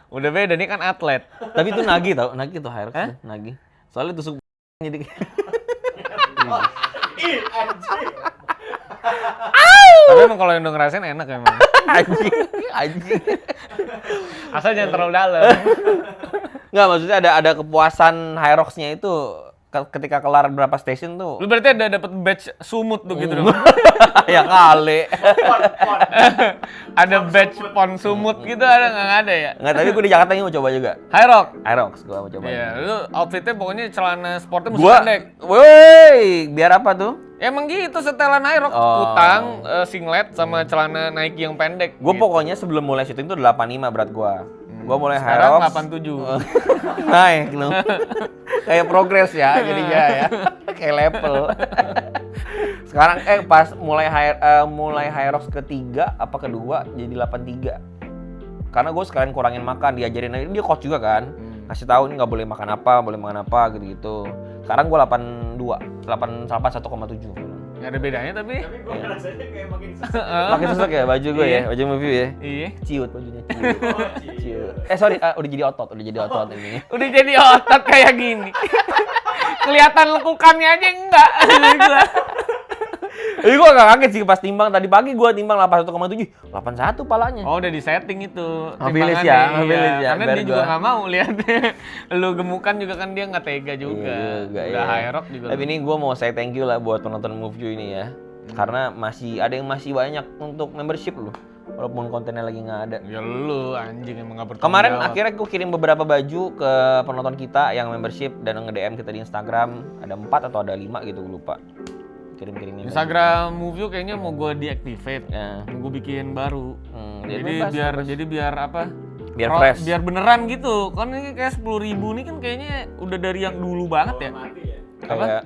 udah beda, nih kan atlet. Tapi itu nagih tau, nagih tuh Hyrox tuh, nagih. Soalnya tusuk jadi Ih, anjing. Tapi emang kalau yang udah ngerasain enak emang. anjing. Asal jangan terlalu dalam. Nggak, maksudnya ada kepuasan Hyrox-nya itu ketika kelar berapa station tuh. Lu berarti ada dapat badge sumut tuh gitu dong. Ya kali. Ada badge pon sumut gitu nggak ada ya? Enggak, tapi gue di Jakarta ini mau coba juga. High Rock. Aerox gue mau coba. Iya, lu outfitnya pokoknya celana sportnya mesti Gua, pendek. woi, biar apa tuh? Emang gitu setelan High Rock, Oh. kutang, singlet sama celana Nike yang pendek. Gue gitu. pokoknya sebelum mulai syuting tuh 85 berat gue. Gue mulai Sekarang Aerox. 87. Naik dong. Kayak progres ya jadinya ya. Kayak level. Sekarang pas mulai Hyrox ketiga apa kedua jadi 83. Karena gue sekalian kurangin makan, diajarin dia coach juga kan. Kasih tahu ini nggak boleh makan apa gitu-gitu. Sekarang gue 81,7. Nggak ada bedanya tapi. Tapi gue rasanya kayak makin susah. Makin susah ya baju gue ya, baju movie ya. Iya. Ciut bajunya ciut. Ciut. Sorry, udah jadi otot ini. Udah jadi otot kayak gini. Kelihatan lekukannya aja enggak. Jadi gue agak kaget sih pas timbang tadi pagi gue timbang 81,7, 81 palanya. Oh, udah di setting itu. Habilis timbangannya, ya, habilis ya, Karena biar dia juga gua- nggak mau lihat lu gemukan juga kan dia nggak tega juga. Iya, Udah High Rock juga. Tapi ini gue mau say thank you lah buat penonton Move You ini ya. Karena masih ada yang masih banyak untuk membership loh. Walaupun kontennya lagi nggak ada. Ya lu anjing emang nggak bertanggung Kemarin jawab. akhirnya gue kirim beberapa baju ke penonton kita yang membership dan nge-DM kita di Instagram. Ada 4 atau ada 5 gitu, gue lupa. Kirim-kirimin. Instagram Movie kayaknya mau gue deactivate. Ya. Mau gue bikin baru. Ya Jadi biar apa? Biar fresh. Biar beneran gitu. Kan ini kayak 10.000 nih kan kayaknya udah dari yang dulu banget ya. Mati ya. Kayak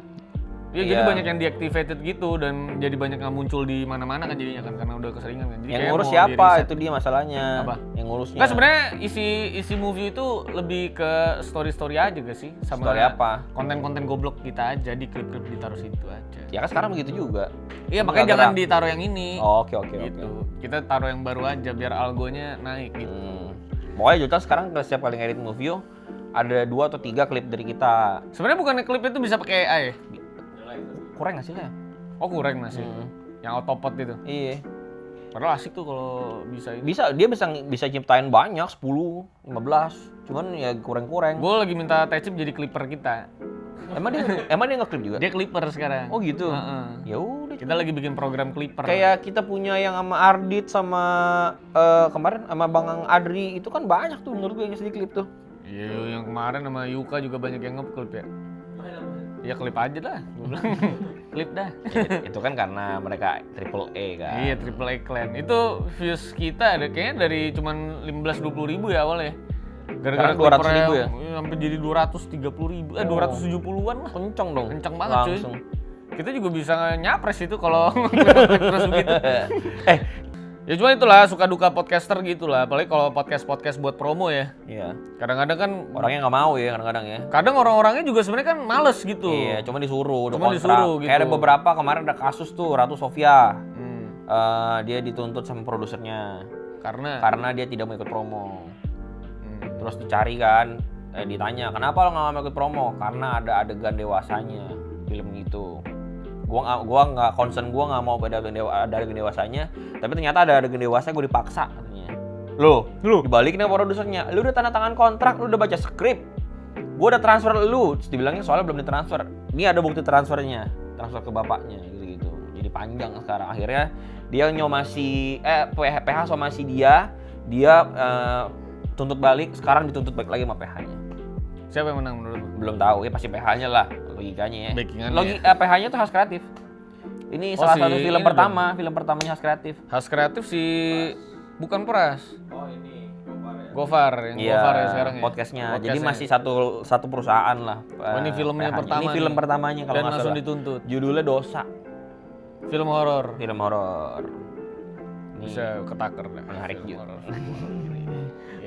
Iya, jadi Iya. banyak yang deactivated gitu dan jadi banyak yang muncul di mana-mana kan jadinya kan karena udah keseringan kan. Jadi yang kayak ngurus mau siapa di-reset. itu dia masalahnya. Apa? Yang ngurusnya. Enggak, sebenarnya isi movie itu lebih ke story aja gak sih? Sama Story apa? konten-konten goblok kita aja di klip-klip ditaruh situ aja. Ya kan sekarang begitu juga. Iya, Nggak makanya gerak. jangan ditaruh yang ini. Oh, oke. Gitu. Kita taruh yang baru aja biar algonya naik gitu. Pokoknya Jota sekarang setiap kali ngedit movie ada 2 atau 3 klip dari kita. Sebenarnya bukannya klip itu bisa pakai AI? Kurang hasilnya. Oh, kurang masih. Yang autopot itu. Iya. Padahal asik tuh kalau bisa ini. Dia bisa ciptain banyak 10, 15. Cuman ya kurang-kurang. Gue lagi minta Tecip jadi clipper kita. Emang dia nge-clip juga? Dia clipper sekarang. Oh gitu. Heeh. Ya udah. Kita lagi bikin program clipper. Kayak kita punya yang sama Ardit sama kemarin sama Bang Adri itu kan banyak tuh menurut gue yang di klip tuh. Iya, yang kemarin sama Yuka juga banyak yang nge-clip ya. Ya klip aja lah, gue bilang. Klip dah. Itu kan karena mereka triple A kan. Iya, triple A clan. Itu views kita ada kayaknya dari cuman 15-20 ribu ya awalnya. Gara-gara Sekarang 200.000 clippernya, ya? Sampai jadi 230 ribu, 270-an lah. Kenceng dong. Kenceng banget langsung. cuy. Kita juga bisa nyapres itu kalau terus begitu. Eh, Ya cuma itulah suka duka podcaster gitulah, apalagi kalau podcast buat promo ya. iya. Kadang-kadang kan Orangnya nggak mau ya kadang-kadang ya. kadang orang-orangnya juga sebenarnya kan males gitu. Iya, cuma disuruh, udah Cuma kontrak. disuruh gitu. Kayak ada beberapa kemarin ada kasus tuh Ratu Sofia. Hmm, Dia dituntut sama produsernya karena dia tidak mau ikut promo. hmm, Terus dicari kan, ditanya kenapa lo nggak mau ikut promo? Karena ada adegan dewasanya film itu. Gua nggak concern, gua nggak mau ada adegan dewasanya, tapi ternyata ada adegan dewasa, gue dipaksa katanya. Lu dibalikin sama produsernya, lu udah tanda tangan kontrak, lu udah baca skrip, gua udah transfer lu, terus dibilangnya soalnya belum ditransfer. Ini ada bukti transfernya, transfer ke bapaknya gitu. Jadi panjang sekarang. Akhirnya dia nyomasi PH somasi dia tuntut balik, sekarang dituntut balik lagi sama PH-nya. siapa yang menang menurut lu? Belum tahu ya, pasti PH-nya lah logikanya ya. Backingannya PH-nya tuh House Kreatif. Ini Oh, salah si satu film ini pertamanya House Kreatif. House Kreatif si bukan Pras. Oh ini Gofar yang Gofar ya sekarang ya. Podcastnya. Jadi masih satu perusahaan lah. Oh, ini filmnya PH-nya. pertama Ini film nih. pertamanya kalau Dan nggak langsung salah. dituntut. Judulnya Dosa. Film horor. Film horor. Ini Bisa ketaker dah. Menarik film juga. horor.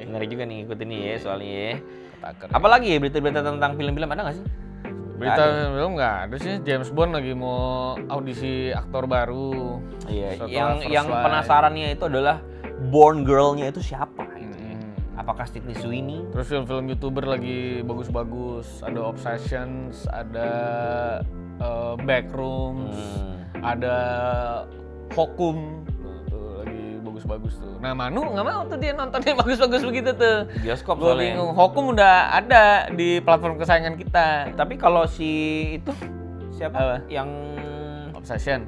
Ngeri juga nih ikutin nih ya soalnya ya. Ketaker. Apalagi ya berita-berita tentang film-film ada nggak sih? Berita film nggak ada sih. James Bond lagi mau audisi aktor baru. Iya, Setelah yang First Light. penasarannya itu adalah Born Girl-nya itu siapa gitu ya. Hmm. Apakah Sydney Sweeney? Terus film-film YouTuber lagi bagus-bagus. Ada Obsessions, ada Backrooms, ada Hokum. Tuh lagi bagus bagus tuh. Nah Manu nggak mau tuh dia nonton yang bagus-bagus begitu tuh. Bioskop Gue soalnya. bingung. Hokum udah ada di platform kesayangan kita. Tapi kalau si itu siapa? Apa? Yang Obsession.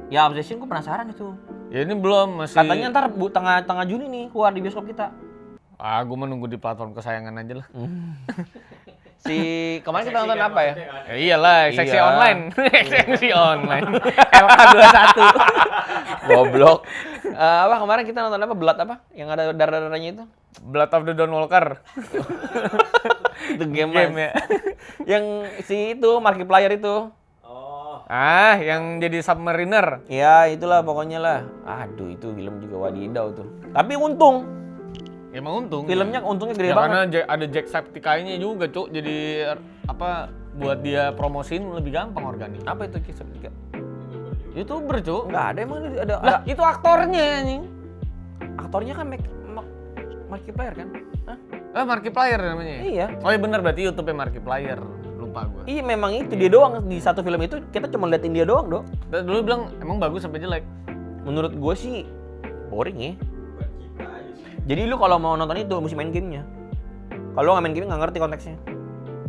ya Obsession gue penasaran itu. Ya ini belum masih. Katanya ntar tengah Juni nih keluar di bioskop kita. Gue menunggu di platform kesayangan aja lah. Si kemarin kita nonton Seksi kan apa ya? maksudnya kan? Ya iyalah, seksi Iya. online. Seksi online. LK21. Goblok. Apa kemarin kita nonton apa? Blood apa? Yang ada darah-darahnya itu? Blood of the Dawn Walker. Itu game, Game Mas. ya. Yang si itu Markiplier itu. Oh, Yang jadi submariner. Ya itulah pokoknya lah. Aduh itu film juga wadidaw tuh. Tapi untung. Ya emang untung. Filmnya untungnya gede Ya banget. karena ada Jacksepticeye-nya juga, Cuk. Jadi apa buat dia promosiin lebih gampang organik. Apa itu kisah ketiga? YouTuber, Cuk. Enggak ada emang ada Lah, itu aktornya anjing. aktornya kan Markiplier kan? Hah? Markiplier namanya. Iya. Oh iya benar berarti YouTube-nya Markiplier. Lupa gua. Iya memang itu dia doang di satu film itu kita cuma liatin dia doang, Dok. Dulu bilang emang bagus sampai jelek. Menurut gue sih boring ya. buat kita aja sih. Jadi lu kalau mau nonton itu mesti main gamenya. Kalau nggak main game nggak ngerti konteksnya.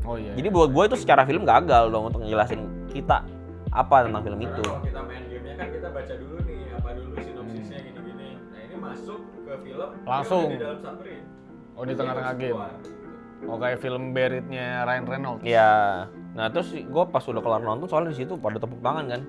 Oh iya. Jadi buat gue itu secara film gagal dong untuk ngejelasin kita apa tentang film itu. Karena kalau kita main gamenya kan kita baca dulu nih apa dulu sinopsisnya gini-gini. Nah ini masuk ke film dia Langsung. udah di dalam submarine. Oh, di tengah-tengah Jadi game. harus keluar. Oh kayak film Buried-nya Ryan Reynolds. Iya. Nah terus gue pas udah kelar nonton soalnya di situ pada tepuk tangan kan.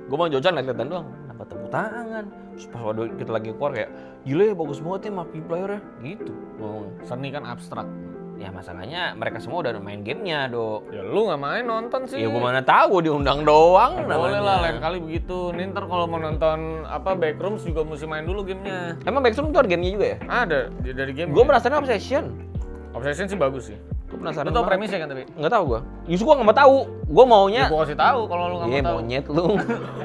Gue mau jajan liat-liatan doang. Kenapa tepuk tangan? Terus pas waktu kita lagi keluar kayak gila ya bagus banget ya Markiplier ya. Gitu. Ngomong. Seni kan abstrak. Ya masalahnya mereka semua udah main gamenya, Dok. Ya lu nggak main nonton sih. Ya gue mana tahu diundang doang. Boleh namanya. lah lain kali begitu. Nih ntar kalau mau nonton apa Backrooms juga mesti main dulu gamenya. Emang Backstreet itu ada gamenya juga ya? Ada dari game. Gue penasaran Obsession. Obsession sih bagus sih. Gue Lu penasaran. tau banget. premisnya kan tapi? Nggak tahu gue. Justru gue nggak mau tahu. Gue maunya. Ya gua kasih tahu kalau lu nggak Iya mau tahu. monyet lu.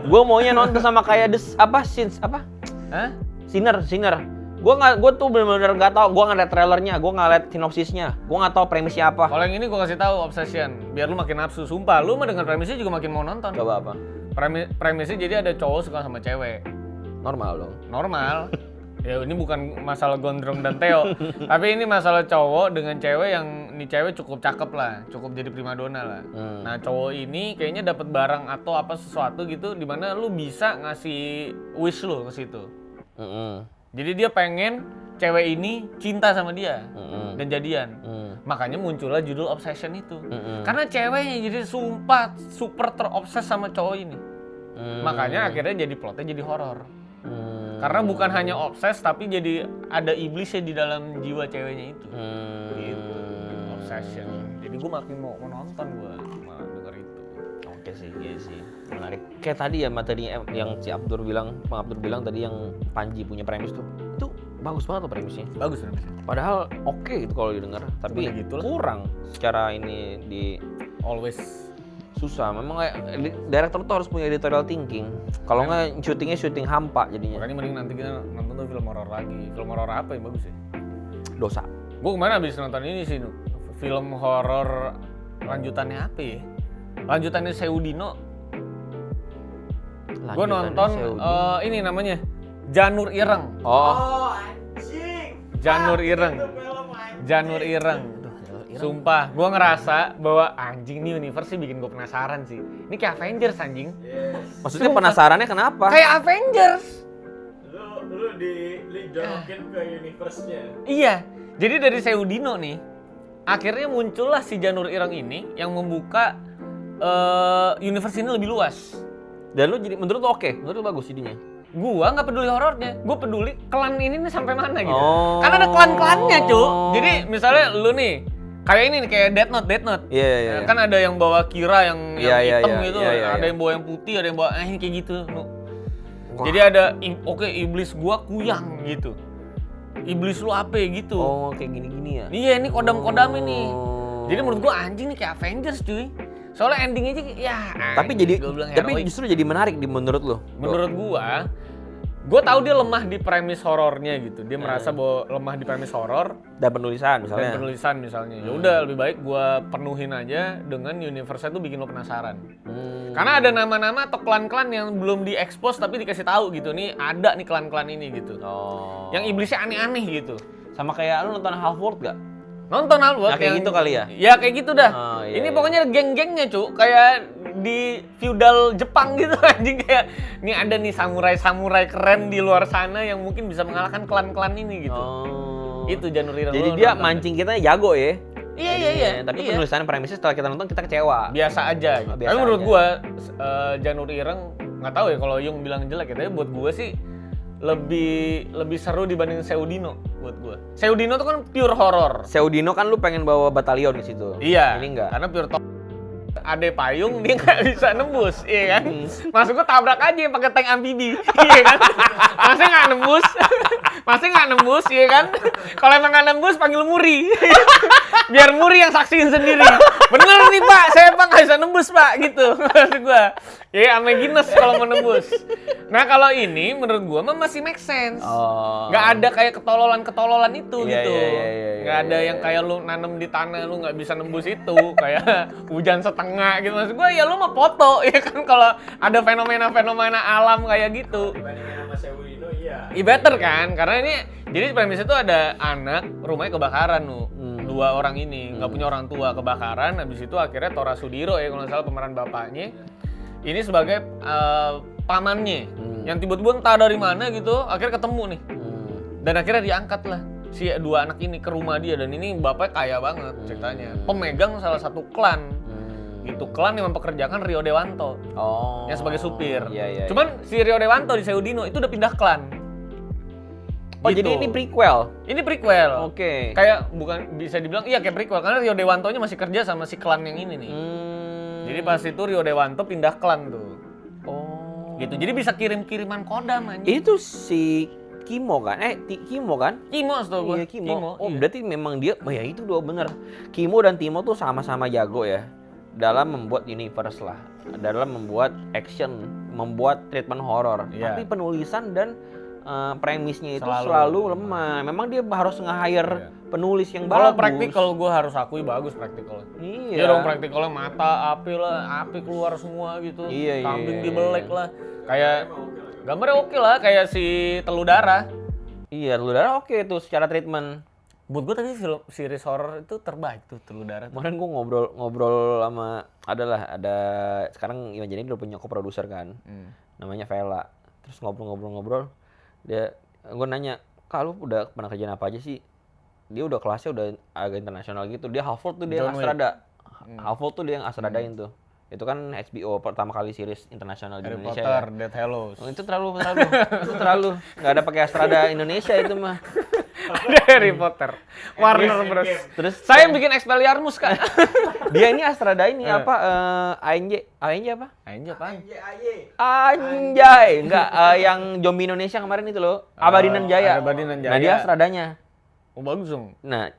Gue maunya nonton sama kayak Sins apa? Hah? Sinner. Gue tuh bener-bener nggak tahu. Gue nggak liat trailernya. Gue nggak liat sinopsisnya. Gue nggak tahu premisnya apa. Kalau yang ini gua kasih tahu Obsession, biar lu makin nafsu. Sumpah, lu mah dengan premisnya juga makin mau nonton. Coba apa? Premisnya jadi ada cowok suka sama cewek. Normal dong. Normal. Ya ini bukan masalah Gondrong dan Theo, tapi ini masalah cowok dengan cewek yang ini cewek cukup cakep lah, cukup jadi primadona lah. Nah cowok ini kayaknya dapat barang atau apa sesuatu gitu, di mana lu bisa ngasih wish lu ke situ. Jadi dia pengen cewek ini cinta sama dia dan jadian. Makanya muncullah judul Obsession itu. Karena ceweknya jadi sumpah super terobses sama cowok ini. Makanya akhirnya jadi plotnya jadi horor. Karena bukan hanya obses tapi jadi ada iblisnya di dalam jiwa ceweknya itu. Gitu. Obsession. Jadi gue makin mau nonton gue malah denger itu. Oke sih, iya sih. Menarik. Kayak tadi ya materi yang si Abdur bilang, Bang Abdur bilang tadi yang Panji punya premis tuh. Itu bagus banget tuh premisnya. Bagus premisnya. Padahal oke gitu kalau didengar, tapi Cuma gitu lah. kurang secara ini di Always. susah. Memang kayak director tuh harus punya editorial thinking. Kalau nggak syutingnya syuting hampa jadinya. Makanya mending nanti kita nonton tuh film horor lagi. Film horor apa yang bagus ya? Dosa. Gue kemarin habis nonton ini sih, film horor lanjutannya apa ya? Lanjutannya Seudino. Gue nonton ini namanya Janur Ireng. Oh, Anjing. Janur Fuck, Ireng. itu film anjing. Janur Ireng. Sumpah, gue ngerasa bahwa anjing nih universe sih bikin gue penasaran sih. Ini kayak Avengers anjing. Yes. maksudnya Sumpah. penasarannya kenapa? Kayak Avengers. Lu dijorokin ke universe-nya. Iya. Jadi dari Seudino nih, akhirnya muncullah si Janur Ireng ini yang membuka universe ini lebih luas. Dan lu jadi menurut lu oke? Menurut lu bagus jadinya? Gua nggak peduli horornya, gua peduli klan ini nih sampai mana gitu. Oh. Karena ada klan-klannya, Cuk. Jadi misalnya lu nih, kayak ini nih, kayak Death Note. Iya. Kan ada yang bawa Kira yang Iya, hitam iya, gitu, iya. ada yang bawa yang putih, ada yang bawa kayak gitu. Wah. Jadi ada iblis gua kuyang gitu. Iblis lu apa gitu. Oh, kayak gini-gini ya? Iya, ini kodam-kodam ini. Oh. Jadi menurut gua anjing nih kayak Avengers, cuy. Soalnya endingnya aja ya. Tapi jadi gua bilang tapi heroik. justru jadi menarik di menurut lu. Menurut gua gue tahu dia lemah di premis horornya gitu. Dia merasa bahwa lemah di premis horor Dan penulisan dan misalnya. penulisan misalnya. Ya udah lebih baik gue penuhin aja dengan universe itu bikin lo penasaran. Karena ada nama-nama atau klan-klan yang belum diekspos tapi dikasih tahu gitu. Nih ada nih klan-klan ini gitu. Oh. Yang iblisnya aneh-aneh gitu. Sama kayak lu nonton Half-World gak? Nonton Albert Nah, kayak gitu kali ya? Ya kayak gitu dah. Oh, iya, Ini iya. pokoknya geng-gengnya, Cuk. Kayak di feudal Jepang gitu anjing, kayak nih ada nih samurai-samurai keren di luar sana yang mungkin bisa mengalahkan klan-klan ini gitu. Oh. Itu Janur Ireng. Jadi Lo dia nonton mancing kita jago ya? Iya. Tapi Iya. penulisan premisnya setelah kita nonton kita kecewa. Biasa aja gitu. Biasa Tapi menurut aja. gua Janur Ireng nggak tahu ya kalau Yung bilang jelek ya, tapi buat gua sih lebih seru dibanding Seudino buat gua. Seudino tuh kan pure horror. Seudino kan lu pengen bawa batalion ke situ. Iya. Ini enggak. Karena pure ade payung dia nggak bisa nembus, iya kan? Masuk gua tabrak aja pakai tank amfibi, iya kan? Masih nggak nembus, iya kan? Kalau emang nggak nembus panggil Muri, biar Muri yang saksiin sendiri. Bener nih Pak, saya Pak nggak bisa nembus Pak, gitu. Maksud gua, ya ame Guinness kalau mau nembus. Nah kalau ini menurut gua mah masih make sense. Oh. Nggak ada kayak ketololan itu Iya, gitu. iya, Nggak ada yang kayak lu nanam di tanah lu nggak bisa nembus itu, kayak hujan setengah gitu. Maksud gue ya lu mah foto ya kan kalau ada fenomena-fenomena alam kayak gitu. Dibandingin sama Seudino, iya. Better kan? Karena ini jadi premisnya itu ada anak rumahnya kebakaran nu. Dua orang ini nggak punya orang tua, kebakaran. Habis itu akhirnya Tora Sudiro ya kalau nggak salah pemeran bapaknya. Ini sebagai pamannya yang tiba-tiba entah dari mana gitu akhirnya ketemu nih. Dan akhirnya diangkat lah si dua anak ini ke rumah dia, dan ini bapaknya kaya banget ceritanya. Pemegang salah satu klan. Gitu, klan yang mempekerjakan Rio Dewanto Oh. yang sebagai supir. Iya. Cuman si Rio Dewanto di Seudino itu udah pindah klan. Oh, Gitu. jadi ini prequel. Ini prequel. Oke. Kayak bukan bisa dibilang iya kayak prequel karena Rio Dewantonya masih kerja sama si klan yang ini nih. Jadi pas itu Rio Dewanto pindah klan tuh. Oh. Gitu. Jadi bisa kirim-kiriman kodam anjing. Itu si Kimo kan? Kimo kan? Kimo setahu gua. Iya, Kimo. Oh, iya. berarti memang dia, oh ya itu dua bener. Kimo dan Timo tuh sama-sama jago ya dalam membuat universe lah, dalam membuat action, membuat treatment horor. Iya. Tapi penulisan dan premisnya itu Selalu. selalu lemah. Memang dia harus nge-hire penulis yang Kalau bagus. praktikal gua harus akui bagus praktikalnya. Iya. Iya dong, praktikalnya mata api lah, api keluar semua gitu. Iya, Kambing iya. dibelek lah. Kayak gambarnya oke lah, kayak si Telur Darah. Iya, Telur Darah oke tuh secara treatment. Buat gue tapi film series horror itu terbaik tuh Telur Darah. Kemarin gue ngobrol sama ada sekarang Imajini udah punya co-producer kan, namanya Vela. Terus ngobrol dia, gue nanya, kalau udah pernah kerjaan apa aja sih? Dia udah kelasnya udah agak internasional gitu. Dia Half-World tuh dia yang John Wick. Astrada. Half-World tuh dia yang Astradain tuh. Itu kan HBO pertama kali series internasional di Harry Indonesia. Potter, Ya. Death Hallows. Oh, itu terlalu nggak ada pakai Astrada Indonesia itu mah. Harry Potter. Warner Bros. Terus Saya yang bikin Expelliarmus Kak. dia ini Astrada ini apa ANJ apa? Anjir apaan? Anjay, enggak yang zombie Indonesia kemarin itu loh, Abadinan Jaya. Abadinan Jaya. Nah, dia Astradanya. Oh bagus dong. Nah,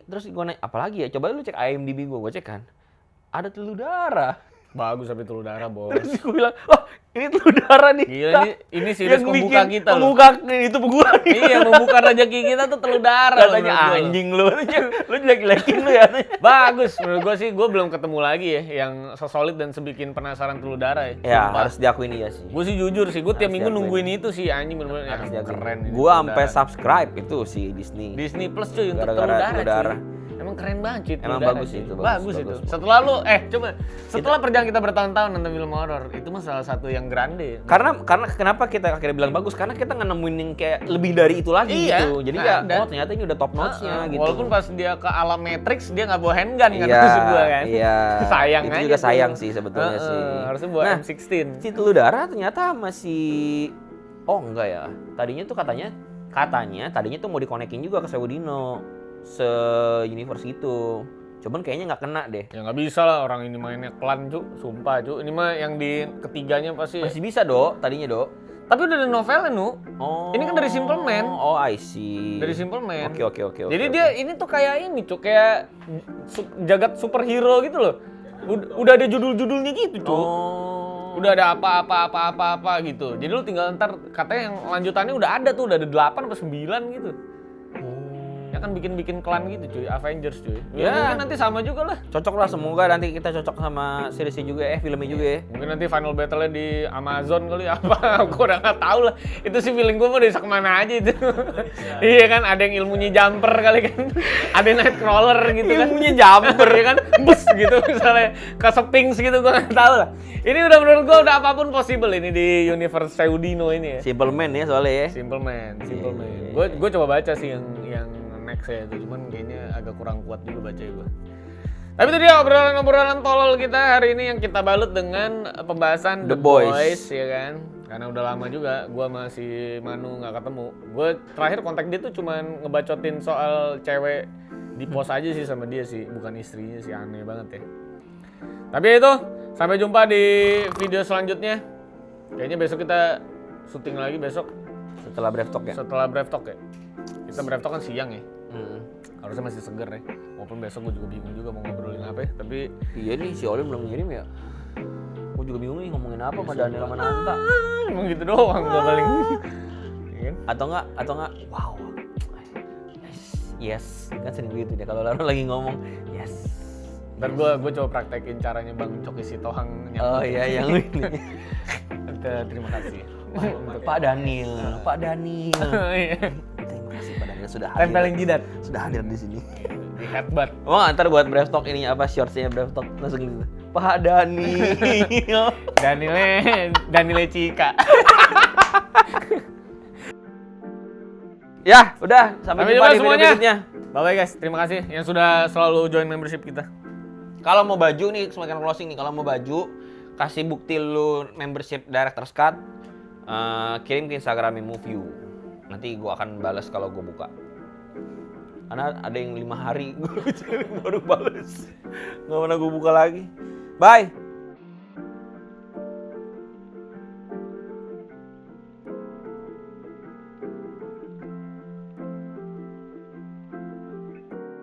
terus gue nanya, apalagi ya? Coba lu cek IMDb gue cek kan. Ada Telur Darah. Bagus tapi Telur Darah bos. Terus gue bilang, "Oh, ini Telur Darah nih." Gila ini series Yang pembuka bikin kita loh. Pembuka itu gua nih. Iya, membuka rezeki kita tuh Telur Darah. Katanya menurut gua. anjing lu. Lu jelek-jelekin lu ya. Bagus, menurut gua sih gua belum ketemu lagi ya yang sesolid dan sebikin penasaran Telur Darah ya. Ya, Sumpah. harus diakuin iya sih. Gue sih jujur sih, gue tiap Harus minggu diakuin. nungguin itu sih anjing bener-bener Harus ya, diakuin. keren. ini Gua Telur sampai Darah. subscribe itu si Disney. Disney Plus cuy untuk Gara-gara Telur Telur Darah. Darah. Cuy. Emang keren banget cuy. Telur Emang Darah, bagus cuy. itu, Bagus bagus, itu. bagus. Setelah lu coba setelah perjalanan kita bertahun-tahun nonton film horor, itu mah salah satu yang grande. Karena kenapa kita akhirnya bilang bagus? Karena kita nggak nemuin yang kayak lebih dari itu lagi Iya, gitu. Jadi nggak ya, ada. oh ternyata ini udah top notch-nya gitu. Walaupun pas dia ke alam Matrix dia nggak bawa handgun kan Iya, maksud gua kan. iya. Sayang Itu aja. juga tuh. sayang sih sebetulnya sih. Harusnya bawa Nah, M16. Si Telur Darah ternyata masih enggak ya. Tadinya tuh katanya tadinya tuh mau dikonekin juga ke Seudino se-universe gitu. Cuman kayaknya nggak kena deh. Ya nggak bisa lah orang ini mainnya klan cu, sumpah cu. Ini mah yang di ketiganya pasti. Masih bisa, Dok, tadinya, Dok. Tapi udah ada novelnya nu. Oh. Ini kan dari Simple Man. Oh, I see. Dari Simple Man. Oke. Jadi dia ini tuh kayak ini cu, kayak jagat superhero gitu loh. Udah ada judul-judulnya gitu cu. Oh. Udah ada apa gitu. Jadi lu tinggal ntar katanya yang lanjutannya udah ada tuh, udah ada 8 atau 9 gitu. Ya kan bikin klan gitu cuy, Avengers cuy. Ya mungkin nanti sama juga lah. Cocok lah, semoga nanti kita cocok sama seriesnya juga filmnya juga ya. Mungkin nanti final battle-nya di Amazon kali apa, gue udah nggak tahu lah. Itu sih feeling gue mau bisa kemana aja itu. Iya kan, ada yang ilmunya jumper kali kan, ada yang nightcrawler gitu kan. Ilmunya jumper ya kan, bus gitu misalnya ke Sphinx gitu, gue nggak tahu lah. Ini udah menurut gue udah apapun possible ini di universe Seudino ini ya. Simple Man ya soalnya ya. Simple Man. Gue coba baca sih yang next ya itu, cuman kayaknya agak kurang kuat juga baca gue. Tapi itu dia obrolan tolol kita hari ini yang kita balut dengan pembahasan The The Boys. Boys ya kan. Karena udah lama juga gue masih Manu nggak ketemu. Gue terakhir kontak dia tuh cuman ngebacotin soal cewek di pos aja sih sama dia sih, bukan istrinya sih, aneh banget ya. Tapi itu, sampai jumpa di video selanjutnya. Kayaknya besok kita syuting lagi besok. Setelah Brave Talk ya. Setelah Brave Talk ya. Kita Brave Talk kan siang ya. Harusnya masih seger ya. Walaupun besok gue juga bingung juga mau ngobrolin apa ya. Tapi Iya nih, si Olin belum ngirim ya. Gue juga bingung nih ngomongin apa sama Daniel sama Nanta. emang gitu doang gak paling. Iya kan? Atau enggak, wow. Yes. Kan sering gitu deh kalau orang lagi ngomong, yes. Ntar gue coba praktekin caranya Bang Coki Sitohang Oh iya, yang ini. Terima kasih. Pak Daniel. Iya. Terima kasih Pak Daniel sudah hadir. Tempelin jidat Sudah hadir di sini. di headbutt. Oh, ntar buat Brave Talk ini apa shortsnya Brave Talk langsung gitu. Pak Daniel. Danile Cika. Ya, udah sampai jumpa di video berikutnya. Bye guys, terima kasih yang sudah selalu join membership kita. Kalau mau baju nih, semakin closing nih. Kalau mau baju, kasih bukti lu membership Director's Cut, kirim ke Instagram Move You. Nanti gua akan balas kalau gua buka. Karena ada yang 5 hari gua baru balas. Nggak pernah gua buka lagi. Bye.